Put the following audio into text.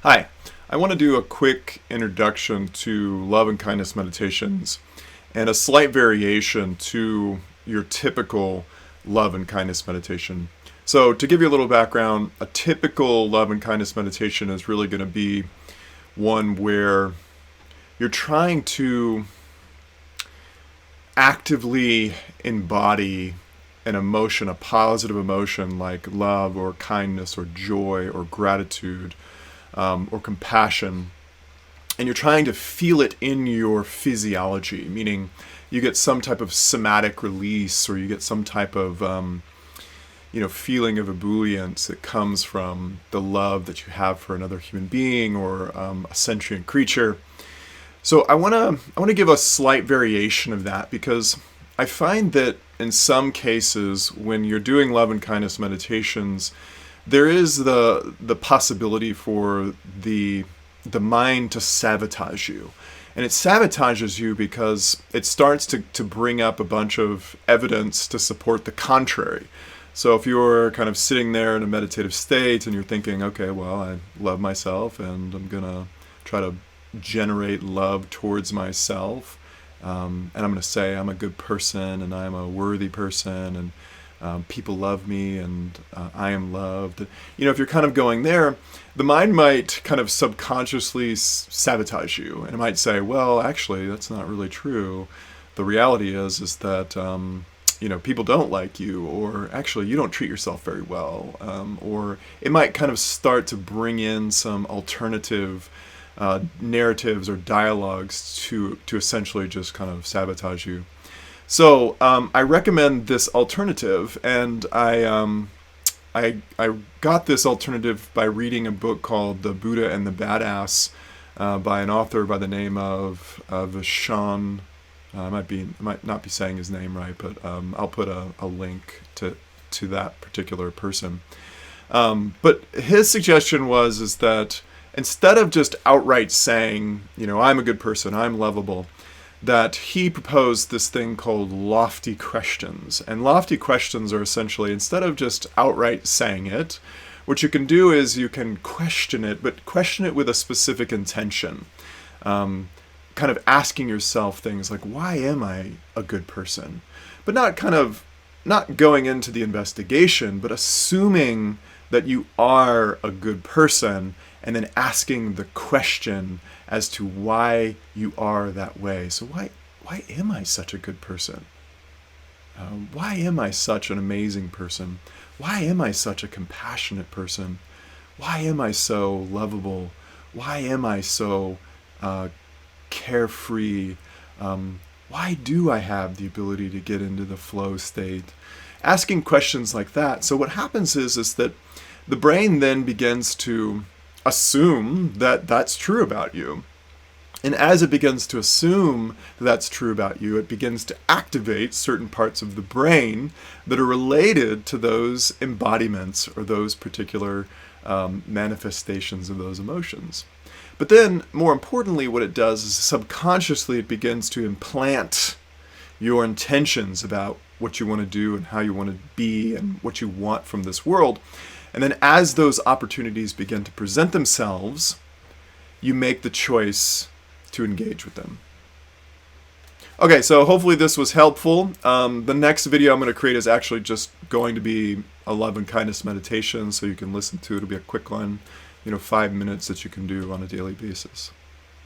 Hi, I want to do a quick introduction to love and kindness meditations and a slight variation to your typical love and kindness meditation. So, to give you a little background, a typical love and kindness meditation is really going to be one where you're trying to actively embody an emotion, a positive emotion like love or kindness or joy or gratitude or compassion, and you're trying to feel it in your physiology, meaning you get some type of somatic release or you get some type of feeling of ebullience that comes from the love that you have for another human being or a sentient creature. So I want to give a slight variation of that because I find that in some cases when you're doing love and kindness meditations, there is the possibility for the mind to sabotage you. And it sabotages you because it starts to bring up a bunch of evidence to support the contrary. So if you're kind of sitting there in a meditative state and you're thinking, okay, well, I love myself and I'm going to try to generate love towards myself, and I'm going to say I'm a good person and I'm a worthy person and people love me and I am loved. If you're kind of going there, the mind might kind of subconsciously sabotage you, and it might say, well, actually, that's not really true. The reality is that people don't like you, or actually you don't treat yourself very well, or it might kind of start to bring in some alternative narratives or dialogues to essentially just kind of sabotage you. So I recommend this alternative, and I got this alternative by reading a book called The Buddha and the Badass by an author by the name of Vishen. I might not be saying his name right, but I'll put a link to that particular person. But his suggestion is that instead of just outright saying, I'm a good person, I'm lovable, that he proposed this thing called lofty questions. And lofty questions are essentially, instead of just outright saying it, what you can do is you can question it, but question it with a specific intention. Kind of asking yourself things like, why am I a good person? But not going into the investigation, but assuming that you are a good person and then asking the question as to why you are that way. So why am I such a good person? Why am I such an amazing person? Why am I such a compassionate person? Why am I so lovable? Why am I so carefree? Why do I have the ability to get into the flow state? Asking questions like that. So what happens is that the brain then begins to assume that that's true about you. And as it begins to assume that that's true about you, it begins to activate certain parts of the brain that are related to those embodiments or those particular manifestations of those emotions. But then, more importantly, what it does is subconsciously it begins to implant your intentions about what you want to do and how you want to be and what you want from this world. And then as those opportunities begin to present themselves, you make the choice to engage with them. Okay, so hopefully this was helpful. The next video I'm going to create is actually just going to be a love and kindness meditation, so you can listen to it. It'll be a quick one, 5 minutes that you can do on a daily basis.